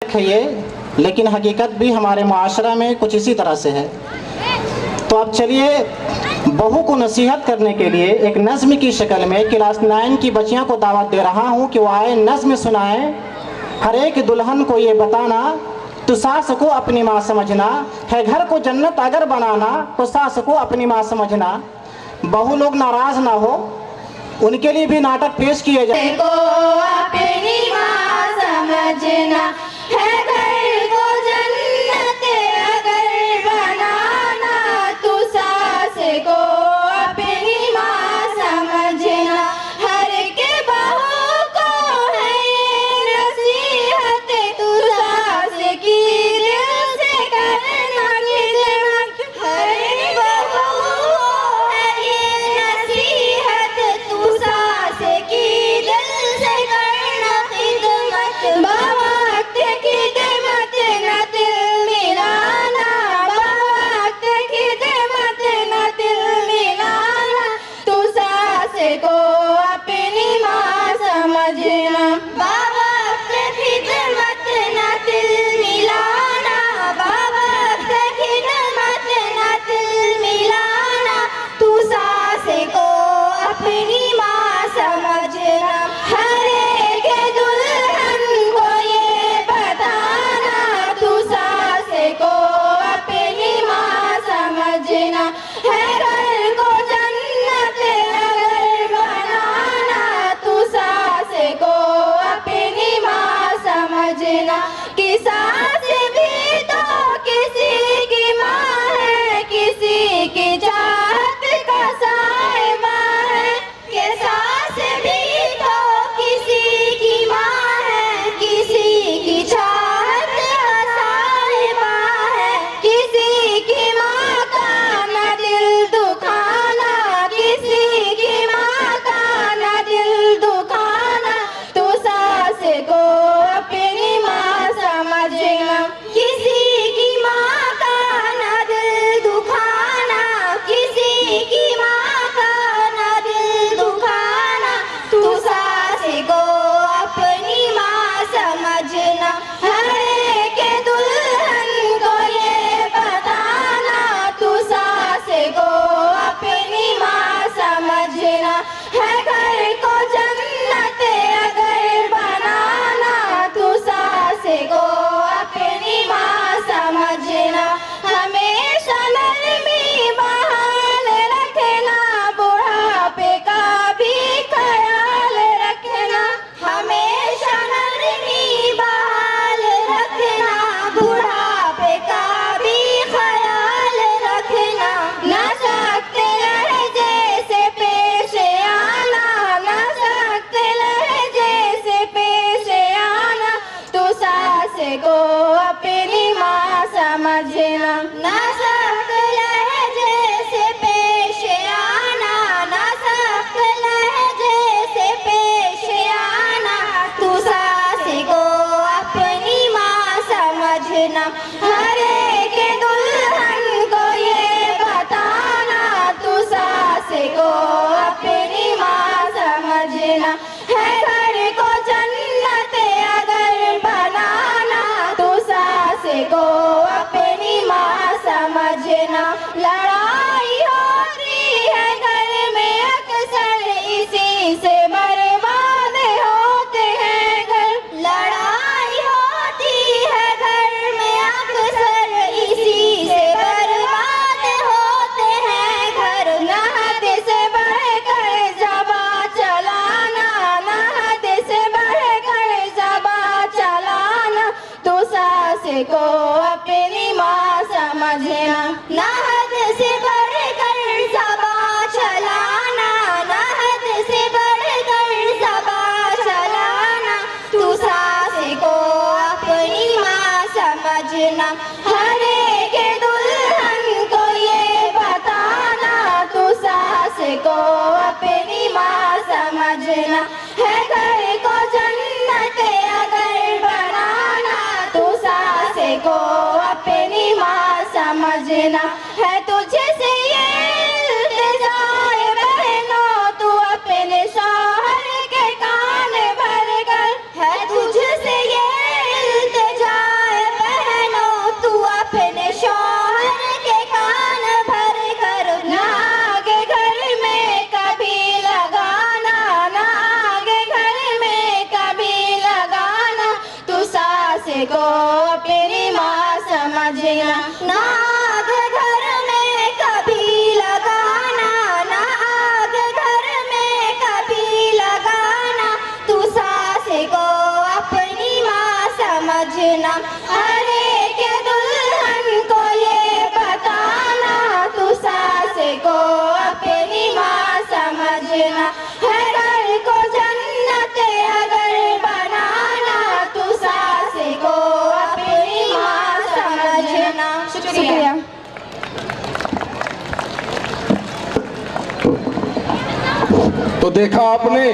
तक है ये, लेकिन हकीकत भी हमारे माशरा में कुछ इसी तरह से है। तो अब चलिए बहू को नसीहत करने के लिए एक नज़्म की शक्ल में क्लास 9 की बच्चियों को दावत दे रहा हूँ कि वो आए नज़्म सुनाएं। हर एक दुल्हन को ये बताना, तो सास को अपनी माँ समझना है, घर को जन्नत अगर बनाना तो सास को अपनी माँ समझना। बहू लोग नाराज ना हो, उनके लिए भी नाटक पेश किए जाए। को अपनी माँ समझना है, घर को जन्नत अगर बनाना तो सास को अपनी माँ समझना। हर के बहू को है ये नसीहत, तू सास की दिल से करना खिदमत। हर बहू को है ये नसीहत, तू सास की दिल से करना खिदमत। बवक्त खिदमत न दिल मिलाना, बवक्त खिदमत न दिल मिलाना, तू सास को अपनी माँ समझना। बवक्त खिदमत न दिल मिलाना, बवक्त खिदमत न दिल मिलाना, तू सास को अपनी माँ समझना। हर एक दुल्हन को ये बताना, तू सास को अपनी माँ समझना है, घर को जन्नत अगर बनाना तू सास को अपनी माँ समझना। कि सास भी तो किसी की माँ है, किसी की चाहत का साहिबा है। कि सास भी तो किसी की माँ है, किसी की चाहत का साहिबा है। किसी की माँ का न दिल दुखाना, किसी की माँ का न दिल दुखाना, तो सास को अपनी माँ समझना। किसी की माँ का न दिल दुखाना, किसी की माँ का न दिल दुखाना, तू सास को अपनी माँ समझना। हर एक दुल्हन को ये बताना, तू सास को अपनी माँ समझना है, घर को जन्नत अगर बनाना तू सास को अपनी माँ समझना। हमेशा नरमी बहाल रखना, बुढ़ापे का भी ख्याल रखना। हमेशा नरमी बहाल रखना, बुढ़ापे का भी ख्याल रखना। न सकते लहजे से पेश आना, न सकते लहजे से पेश आना, तू सास को अपनी माँ समझना। न सकते लहजे से पेश आना, न सकते लहजे से पेश आना, तू सास को अपनी माँ समझना। हर एक दुल्हन को ये बताना, तू सास को अपनी माँ समझना है, घर को जन्नत अगर बनाना तू सास को अपनी माँ समझना। लड़ाई होती है घर में अक्सर, इसी से बर्बाद होते हैं घर। लड़ाई होती है घर में अक्सर, इसी से बर्बाद होते हैं घर। न हद से बढ़कर ज़बा चलाना, न हद से बढ़कर ज़बा चलाना, तू सास को अपनी माँ समझना। न हद से बढ़कर ज़बा चलाना, न हद से बढ़कर ज़बा चलाना, तू सास को अपनी माँ समझना। हर एक दुल्हन को ये बताना, तू सास को अपनी माँ समझना है, घर को जन्नत अगर बनाना तू सास को अपनी माँ समझना है। तुझे से ये इल्तिजाए बहनों, तू अपने शौहर के कान भर कर है। तुझे से ये इल्तिजा को अपनी माँ समझना। ना आग घर में कभी लगाना, ना आग घर में कभी लगाना, तू सास को अपनी माँ समझना। अरे के दुल्हन को ये बताना, तू सास को अपनी माँ समझना। है घर को जन्नत अगर बनाना, तू सास को अपनी माँ समझना। शुक्रिया। तो देखा आपने